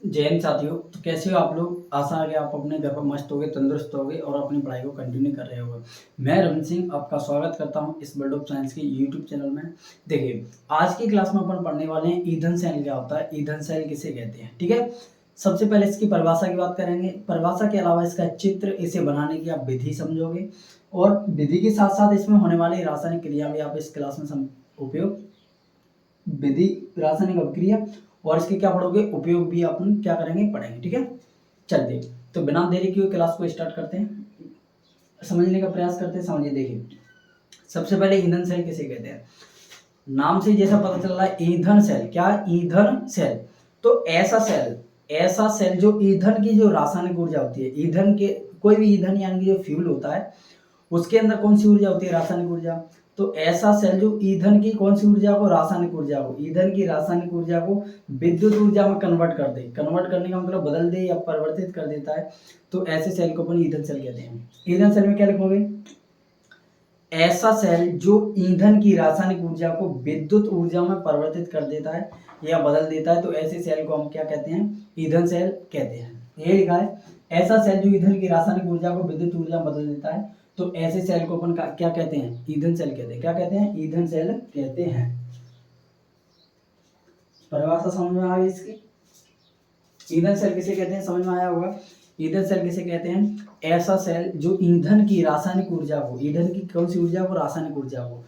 जय हिंद साथियों। तो कैसे हो आप लोग? आशा है कि आप अपने घर पर मस्त होगे, तंदुरुस्त होगे और अपनी पढ़ाई को कंटिन्यू कर रहे होगे। मैं रमन सिंह आपका स्वागत करता हूं इस वर्ल्ड ऑफ साइंस के यूट्यूब चैनल में। देखिए, आज की क्लास में अपन पढ़ने वाले हैं ईंधन सेल क्या होता है, ईंधन सेल किसे कहते हैं। ठीक है, सबसे पहले इसकी परिभाषा की बात करेंगे। परिभाषा के अलावा इसका चित्र, इसे बनाने की आप विधि समझोगे और विधि के साथ साथ इसमें होने वाली रासायनिक क्रिया भी आप इस क्लास में उपयोग विधि, रासायनिक अभिक्रिया और इसके क्या पढ़ोगे, उपयोग भी अपन क्या करेंगे, पढ़ेंगे। ठीक है, चलिए तो बिना देरी किए क्लास को स्टार्ट करते हैं, समझने का प्रयास करते हैं। समझिए, देखिए सबसे पहले ईंधन सेल किसे कहते हैं। नाम से जैसा पता चल रहा है, ईंधन सेल। क्या? ईंधन सेल। तो ऐसा सेल जो ईंधन की जो रासायनिक ऊर्जा होती है, ईंधन के कोई भी ईंधन यानी कि जो फ्यूल होता है उसके अंदर कौन सी ऊर्जा होती है, रासायनिक ऊर्जा। तो ऐसा सेल जो ईंधन की कौन सी ऊर्जा को, रासायनिक ऊर्जा को, ईंधन की रासायनिक ऊर्जा को विद्युत ऊर्जा में कन्वर्ट कर दे। कन्वर्ट करने का मतलब बदल दे या परिवर्तित कर देता है, तो ऐसे सेल को अपन ईंधन सेल कहते हैं। ईंधन सेल में क्या लिखोगे? ऐसा सेल जो ईंधन की रासायनिक ऊर्जा को विद्युत ऊर्जा में परिवर्तित कर देता है या बदल देता है, तो ऐसे सेल को हम क्या कहते हैं, ईंधन सेल कहते हैं। ये लिखा है, ऐसा सेल जो ईंधन की रासायनिक ऊर्जा को विद्युत ऊर्जा में बदल देता है, तो ऐसे सेल को अपन क्या कहते हैं, ईंधन सेल कहते हैं। क्या कहते हैं? ईंधन सेल कहते हैं। परिभाषा समझ में आ गई इसकी? ईंधन सेल किसे कहते हैं, समझ में आया होगा। ईंधन सेल किसे कहते हैं? ऐसा सेल जो ईंधन की रासायनिक ऊर्जा को, ईंधन की कौन सी ऊर्जा को, रासायनिक ऊर्जा को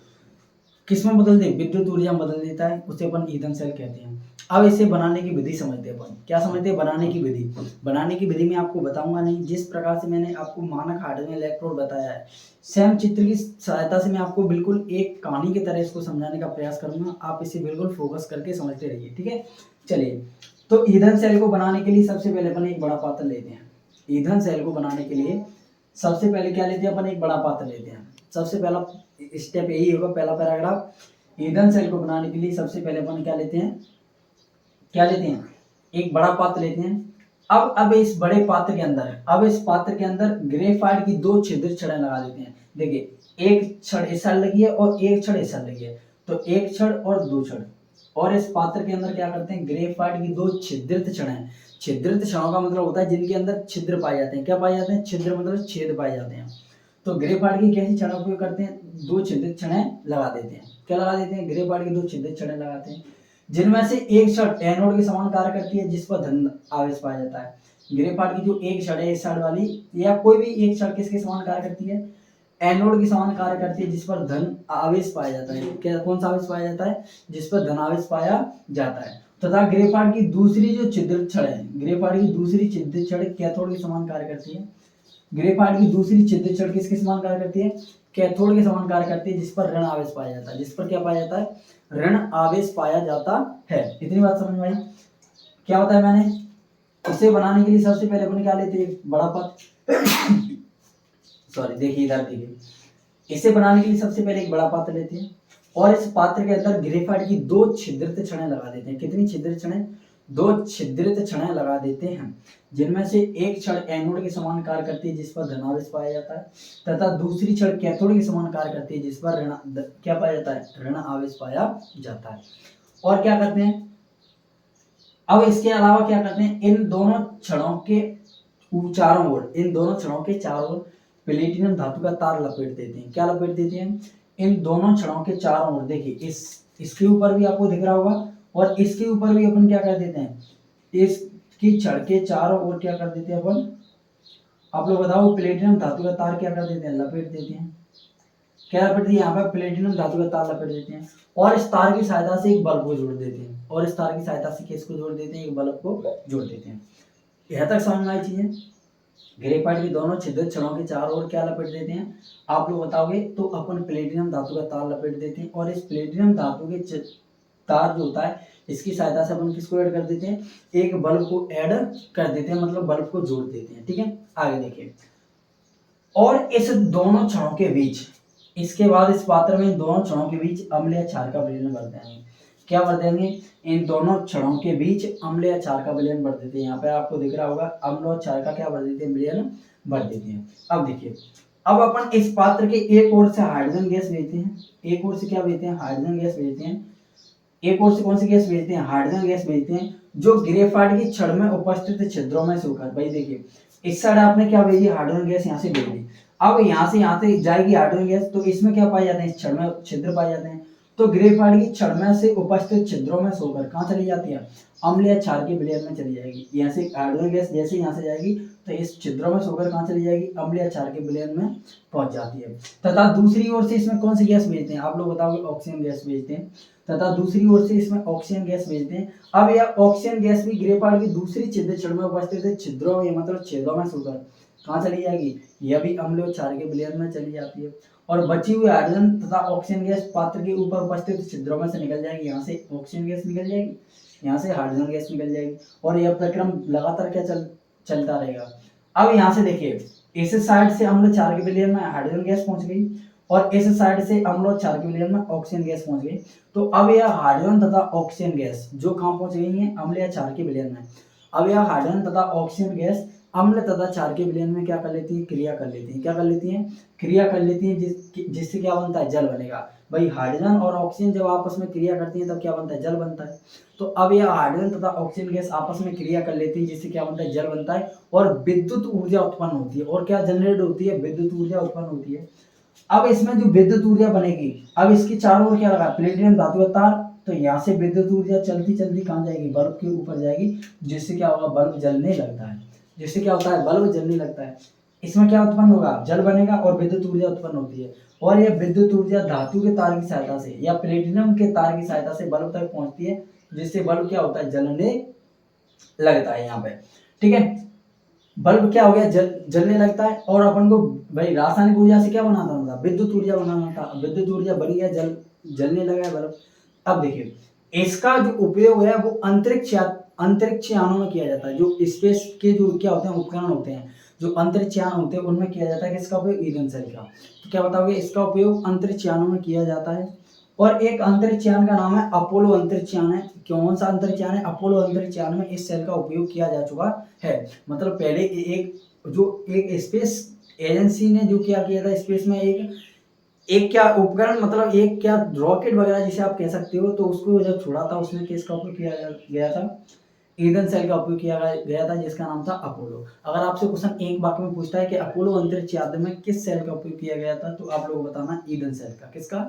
किस में बदल दे, विद्युत ऊर्जा में बदल देता है, उसे अपन ईंधन सेल कहते हैं। अब इसे बनाने की विधि समझते हैं अपन। क्या समझते हैं? बनाने की विधि। बनाने की विधि में आपको बताऊंगा नहीं, जिस प्रकार से मैंने आपको मानक हाइड्रोजन इलेक्ट्रोड बताया है, सेम चित्र की सहायता से मैं आपको बिल्कुल एक कहानी की तरह इसको समझाने का प्रयास करूंगा। आप इसे बिल्कुल फोकस करके समझते रहिए। ठीक है, चलिए। तो ईंधन सेल को बनाने के लिए सबसे पहले अपन एक बड़ा पात्र लेते हैं। ईंधन सेल को बनाने के लिए सबसे पहले क्या लेते हैं अपन, एक बड़ा पात्र लेते हैं। सबसे पहला स्टेप यही होगा, पहला पैराग्राफ। ईंधन सेल को बनाने के लिए सबसे पहले अपन क्या लेते हैं, एक बड़ा पात्र लेते हैं। अब इस बड़े पात्र के अंदर, इस पात्र के अंदर ग्रेफाइट की दो छिद्र छड़ें लगा देते हैं। देखिए, एक छड़ इस साइड लगी है और एक छड़ इस साइड लगी है, तो एक छड़ और दो छड़। और इस पात्र के अंदर क्या करते हैं, ग्रेफाइट की दो छिद्रित छड़ें। छिद्रित छड़ों का मतलब होता है जिनके अंदर छिद्र पाए जाते हैं। क्या पाए जाते हैं? छिद्र मतलब छेद पाए जाते हैं। तो ग्रेफाइट की कैसी छड़ों उपयोग करते हैं, दो छिद्रित छड़ें लगा देते हैं। क्या लगा देते हैं? ग्रेफाइट की दो छिद्रित छड़ें लगाते हैं, जिनमें से एक छड़ एनोड के समान कार्य करती है, जिस पर धन आवेश पाया जाता है। ग्रेफाइट की जो एक छड़ है इस छड़ वाली, या कोई भी एक छड़ किसके समान कार्य करती है, एनोड के समान कार्य करती है, जिस पर धन आवेश पाया जाता है। क्या, कौन सा आवेश पाया जाता है? जिस पर धन आवेश पाया जाता है। तथा ग्रेफाइट की दूसरी जो छिद्रित छड़ है, ग्रेफाइट की दूसरी छिद्रित छड़ कैथोड के समान कार्य करती है। ग्रेफाइट की दूसरी छिद्रित छड़ किसके समान कार्य करती है? कैथोड के समान कार्य करती है, जिस पर ऋण आवेश पाया जाता है। जिस पर क्या पाया जाता है? ऋण आवेश पाया जाता है। इतनी बात समझ में आई? क्या बताया मैंने? इसे बनाने के लिए सबसे पहले अपन क्या लेते हैं, बड़ा पात्र। सॉरी, देखिए इधर देखिए, इसे बनाने के लिए सबसे पहले एक बड़ा पात्र लेते हैं और इस पात्र के अंदर ग्रेफाइट की दो छिद्रित छड़ें लगा देते हैं। कितनी छिद्रित छड़ें? दो छिद्रित छड़ें लगा देते हैं, जिनमें से एक छड़ एनोड के समान कार्य करती है, जिस पर धनावेश पाया जाता है, तथा दूसरी छड़ कैथोड के समान कार्य करती है, जिस पर ऋण क्या पाया जाता है? ऋण आवेश पाया जाता है। और क्या करते हैं, अब इसके अलावा क्या करते हैं, इन दोनों छड़ों के चारों ओर, इन दोनों छड़ों के चारों ओर प्लेटिनम धातु का तार लपेट देते हैं। क्या लपेट देते हैं? इन दोनों छड़ों के चारों ओर। देखिए, इसके ऊपर भी आपको दिख रहा होगा और इसके ऊपर भी अपन क्या कर देते हैं, इसकी छड़ के चारों ओर क्या कर देते हैं अपन, आप लोग बताओ, प्लेटिनम धातु का तार क्या कर देते हैं, लपेट देते हैं। क्या लपेट दिया? यहाँ पर प्लेटिनम धातु का तार लपेट देते हैं और इस तार की सहायता से एक बल्ब को जोड़ देते हैं। और इस तार की सहायता से किसको जोड़ देते हैं? एक बल्ब को जोड़ देते हैं। यह तक समझ में आई चीजें? ग्रेफाइट की दोनों छिद्रित छड़ों के चारों ओर क्या लपेट देते हैं, आप लोग बताओगे, तो अपन प्लेटिनम धातु का तार लपेट देते हैं और इस प्लेटिनम धातु के तार जो होता है, इसकी सहायता से अपन किसको ऐड कर देते हैं, एक बल्ब को ऐड कर देते हैं, मतलब बल्ब को जोड़ देते हैं। ठीक है, आगे देखिए। और इस दोनों छड़ों के बीच, इसके बाद इस पात्र में इन दोनों छड़ों के बीच अम्ल या क्षार का विलयन भर देंगे। क्या भर देंगे? इन दोनों छड़ों के बीच अम्ल या क्षार का विलयन भर देते हैं। यहाँ पे आपको दिख रहा होगा, अम्ल और क्षार का क्या भर देते हैं, विलयन भर देते हैं। अब देखिए, अब अपन इस पात्र के एक ओर से हाइड्रोजन गैस भेजते हैं, एक ओर से क्या भेजते हैं, हाइड्रोजन गैस भेजते हैं, एक ओर से कौन सी गैस भेजते हैं, हाइड्रोजन गैस भेजते हैं, जो ग्रेफाइट की छड़ में उपस्थित छिद्रों में से होकर, भाई देखिए इस साइड आपने क्या भेजी, हाइड्रोजन गैस यहाँ से भेज दी। अब यहाँ से जाएगी हाइड्रोजन गैस, तो इसमें क्या पाए जाते हैं, इस छड़ में छिद्र पाए जाते हैं। तो ग्रेफाइट की छड़ में से उपस्थित छिद्रों में से होकर कहाँ चली जाती है, अम्ल या क्षार के विलयन में चली जाएगी। यहाँ से हाइड्रोजन गैस जैसे यहाँ से जाएगी तो इस छिद्रों में से होकर कहाँ चली जाएगी, अम्ल या क्षार के विलयन में पहुंच जाती है। तथा दूसरी ओर से इसमें कौन सी गैस भेजते हैं, आप लोग बताओगे, ऑक्सीजन गैस भेजते हैं। तथा दूसरी ओर से इसमें ऑक्सीजन गैस भेजते हैं। अब यह ऑक्सीजन गैस भी ग्रेफाइट की दूसरी छिद्र छड़ में उपस्थित छिद्रों में, मतलब छेदों में से होकर कहाँ चली जाएगी, यह भी अम्ल और क्षार के विलयन में चली जाती है। और बची हुई हाइड्रोजन तथा ऑक्सीजन गैस पात्र के ऊपर उपस्थित छिद्रों में से निकल जाएगी। यहाँ से ऑक्सीजन गैस निकल जाएगी, यहाँ से हाइड्रोजन गैस निकल जाएगी, और यह प्रक्रम लगातार क्या चलता रहेगा। अब यहाँ से देखिए, इस साइड से अम्ल क्षार के विलयन में हाइड्रोजन गैस पहुंच गई, और इस साइड से अम्ल और क्षार के विलयन में ऑक्सीजन गैस पहुंच गई। तो अब यह हाइड्रोजन तथा ऑक्सीजन गैस जो कहाँ पहुंच गई है, अम्ल या क्षार के विलयन में। अब यह हाइड्रोजन तथा ऑक्सीजन गैस अम्ल तथा क्षार के विलयन में क्या कर लेती है, क्रिया कर लेती है। क्या कर लेती है, क्रिया कर लेती है, जिससे क्या बनता है, जल बनेगा। भाई हाइड्रोजन और ऑक्सीजन जब आपस में क्रिया करती है तब क्या बनता है, जल बनता है। तो अब यह हाइड्रोजन तथा ऑक्सीजन गैस आपस में क्रिया कर लेती है, जिससे क्या बनता है, जल बनता है, और विद्युत ऊर्जा उत्पन्न होती है। और क्या जनरेट होती है, विद्युत ऊर्जा उत्पन्न होती है। अब इसमें जो विद्युत ऊर्जा बनेगी, अब इसके चारों ओर क्या लगा, प्लेटिनम धातु का तार। तो यहाँ से विद्युत ऊर्जा चलती चलती कहाँ जाएगी, बल्ब के ऊपर जाएगी, जिससे क्या होगा, बल्ब जलने लगता है। जिससे क्या होता है, बल्ब जलने लगता है। इसमें क्या उत्पन्न होगा, जल बनेगा और विद्युत ऊर्जा उत्पन्न होती है। और यह विद्युत ऊर्जा धातु के तार की सहायता से या प्लेटिनम के तार की सहायता से बल्ब तक पहुंचती है, जिससे बल्ब क्या होता है, जलने लगता है। यहाँ पे ठीक है, बल्ब क्या हो गया, जलने लगता है। और अपन को भाई रासायनिक ऊर्जा से क्या बनाना था, विद्युत ऊर्जा बनाना था। विद्युत ऊर्जा बन गया, जलने लगा है बल्ब। अब देखिए, इसका जो उपयोग है वो अंतरिक्ष यानों में किया जाता है। जो स्पेस के जो क्या होते हैं, उपकरण होते हैं, जो अंतरिक्ष यान होते हैं, उनमें किया जाता है। किसका उपयोग, ईंधन सेल का। तो क्या बताओगे, इसका उपयोग अंतरिक्ष यानों में किया जाता है। और एक अंतरिक्ष यान का नाम है अपोलो अंतरिक्ष यान है। कौन सा अंतरिक्ष यान है, अपोलो अंतरिक्ष यान में इस सेल का उपयोग किया जा चुका है। मतलब पहले एक स्पेस एजेंसी ने जो क्या किया था, स्पेस में एक क्या उपकरण, मतलब एक क्या रॉकेट वगैरह जिसे आप कह सकते हो, तो उसको जब छोड़ा था, उसमें किसका उपयोग किया गया था, ईंधन सेल का उपयोग किया गया था, जिसका नाम था अपोलो। अगर आपसे क्वेश्चन एक वाक्य में पूछता है कि अपोलो अंतरिक्ष यान में किस सेल का उपयोग किया गया था, तो आप लोग बताना ईंधन सेल का। किसका,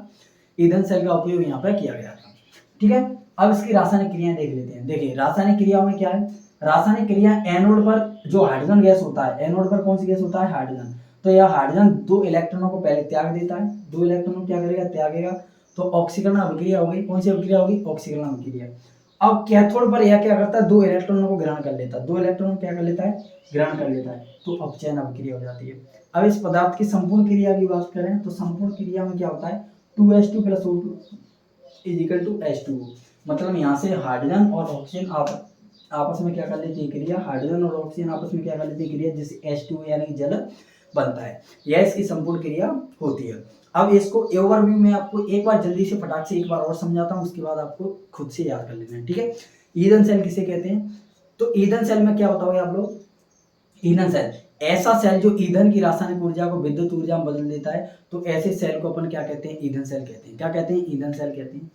ईंधन सेल का उपयोग यहाँ पर किया गया था। ठीक है, अब इसकी रासायनिक क्रियाएं देख लेते हैं। देखिए रासायनिक क्रियाओं में क्या है, रासायनिक क्रिया एनोड पर जो हाइड्रोजन गैस होता है, एनोड पर कौन सी गैस होता है, हाइड्रोजन। तो यह हाइड्रोजन 2 इलेक्ट्रॉनों को पहले त्याग देता है, 2 इलेक्ट्रॉनों क्या करेगा, त्यागेगा। तो ऑक्सीकरण अभिक्रिया हो गई। कौन सी अभिक्रिया होगी, ऑक्सीकरण अभिक्रिया। अब कैथोड पर यह क्या करता है, 2 इलेक्ट्रॉनों को ग्रहण कर लेता है, 2 इलेक्ट्रॉन क्या कर लेता है, ग्रहण कर लेता है। तो अपचयन अभिक्रिया हो जाती है। अब इस पदार्थ की संपूर्ण क्रिया की बात करें तो संपूर्ण क्रिया में क्या होता है, 2s2 + O2 = H2O। मतलब यहाँ से हाइड्रोजन और ऑक्सीजन आपस में क्या कर लेती है क्रिया, हाइड्रोजन और ऑक्सीजन आपस में क्या कर लेती है क्रिया, जिससे H2O यानी जल बनता है। यह इसकी संपूर्ण क्रिया होती है। अब इसको ओवरव्यू में आपको एक बार जल्दी से फटाक से एक बार और समझाता हूँ, उसके बाद आपको खुद से याद कर लेना है। ठीक है, ईंधन सेल किसे कहते हैं, तो ईंधन सेल में क्या बताओगे आप लोग, ईंधन सेल ऐसा सेल जो ईंधन की रासायनिक ऊर्जा को विद्युत ऊर्जा में बदल देता है। तो ऐसे सेल को अपन क्या कहते हैं, ईंधन सेल कहते हैं। क्या कहते हैं, ईंधन सेल कहते हैं।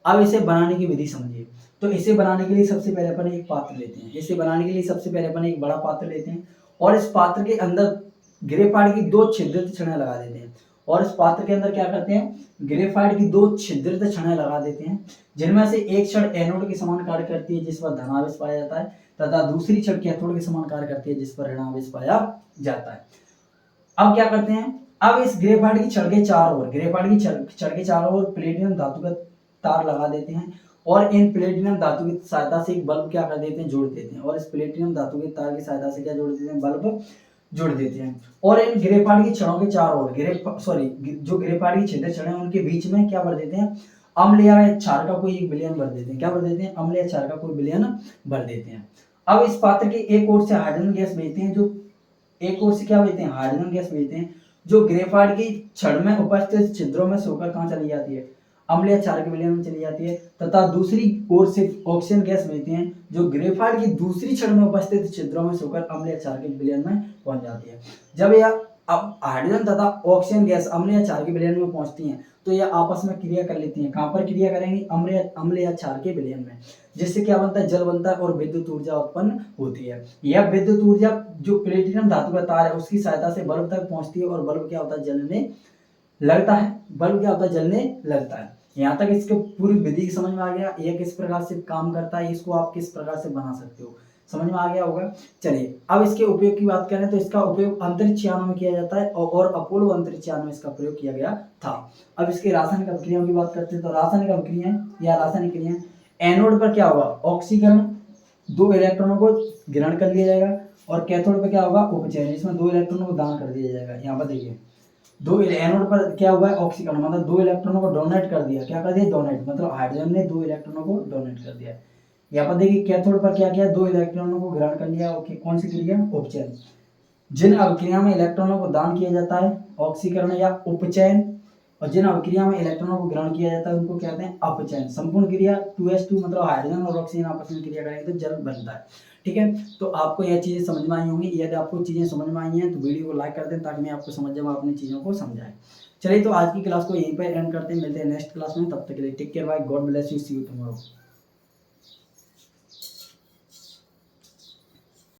अब इसे बनाने की विधि समझिए। तो इसे बनाने के लिए सबसे पहले अपन एक पात्र लेते हैं। इसे बनाने के लिए सबसे पहले अपन एक बड़ा पात्र लेते हैं, और इस पात्र के अंदर ग्रेफाइट की 2 छिद्रित छड़ें लगा देते हैं। और इस पात्र के अंदर क्या करते हैं, ग्रेफाइट की 2 छिद्रित छड़ें लगा देते हैं, जिनमें से एक छड़ एनोड के समान कार्य करती है, जिस पर धनावेश पाया जाता है, तथा दूसरी छड़ कैथोड के समान कार्य करती है, जिस पर ऋणावेश पाया जाता है। अब क्या करते हैं, अब इस ग्रेफाइट की छड़ के चारों ओर, ग्रेफाइट की छड़ के चारों ओर प्लेटिनम धातु का तार लगा देते हैं, और इन प्लेटिनम धातु की सहायता से एक बल्ब क्या कर देते हैं, जोड़ देते हैं। और इस प्लेटिनम धातु के तार की सहायता से क्या जोड़ देते हैं, बल्ब जोड़ देते हैं। और इन ग्रेफाइट की छड़ों के चारों ओर जो ग्रेफाइट की छिद्र छड़ हैं, उनके बीच में क्या भर देते हैं, अम्ल या क्षार का कोई एक विलयन भर देते हैं। क्या भर देते हैं, अम्ल या क्षार का कोई विलयन भर देते हैं। अब इस पात्र के एक ओर से हाइड्रोजन गैस भेजते हैं, जो एक ओर से क्या भेजते हैं, हाइड्रोजन गैस भेजते हैं, जो ग्रेफाइट की छड़ में उपस्थित छिद्रों में से होकर कहाँ चली जाती है, अम्ल या क्षार के विलयन में चली जाती है। तथा दूसरी ओर से ऑक्सीजन गैस भेजते हैं, जो ग्रेफाइट की दूसरी छड़ में उपस्थित छिद्रों में से होकर अम्ल या क्षार के विलयन में पहुंच जाती है। जब यह अब हाइड्रोजन तथा ऑक्सीजन गैस अम्ल या क्षार के विलयन में पहुंचती हैं तो ये आपस में क्रिया कर लेती हैं। कहाँ पर क्रिया करेंगी? अम्ल या क्षार के विलयन में, जिससे क्या बनता है? जल बनता है और विद्युत ऊर्जा उत्पन्न होती है। यह विद्युत ऊर्जा जो प्लेटिनम धातु का तार है उसकी सहायता से बल्ब तक पहुंचती है और बल्ब क्या होता है? जलने लगता है। बल्ब क्या होता है? जलने लगता है। यहाँ तक इसके पूरी विधि समझ में आ गया, यह किस प्रकार से काम करता है, इसको आप किस प्रकार से बना सकते हो, समझ में आ गया होगा। चलिए अब इसके उपयोग की बात करें तो इसका उपयोग अंतरिक्ष यानों में किया जाता है और अपोलो अंतरिक्ष यान में इसका प्रयोग किया गया था। अब इसके रासायनिक अभिक्रियाओं की बात करते हैं तो रासायनिक अभिक्रियाएं या रासायनिक क्रियाएं, एनोड पर क्या होगा? ऑक्सीकरण, 2 इलेक्ट्रॉनों को ग्रहण कर लिया जाएगा और कैथोड पर क्या होगा? उपचयन, इसमें 2 इलेक्ट्रॉनों को दान कर दिया जाएगा। यहाँ पर देखिए दो एनोड पर क्या हुआ है? ऑक्सीकरण, मतलब 2 इलेक्ट्रॉनों को डोनेट कर दिया। क्या कर दिया? डोनेट, मतलब हाइड्रोजन ने 2 इलेक्ट्रॉनों को डोनेट कर दिया। यहाँ पर देखिए कैथोड पर क्या किया? 2 इलेक्ट्रॉनों को ग्रहण कर लिया। ओके, कौन सी क्रिया? उपचयन। जिन अभिक्रिया में इलेक्ट्रॉनों को दान किया जाता है ऑक्सीकरण या उपचयन, और जिन अभिक्रिया में इलेक्ट्रॉनों को ग्रहण किया जाता है उनको कहते हैं अपचयन। संपूर्ण क्रिया 2s2 मतलब हाइड्रोजन और ऑक्सीजन आपस में क्रिया करेंगे तो जल बनता है। ठीक है, तो आपको यह चीजें समझ में आई होंगी। यदि आपको चीजें समझ में आई हैं तो वीडियो को लाइक कर दें ताकि मैं आपको समझ जाऊँ, अपनी चीजों को समझाएं। चलिए तो आज की क्लास को यहीं पर एंड करते हैं, मिलते हैं नेक्स्ट क्लास में। तब तक के लिए take care, bye, God bless you, see you tomorrow.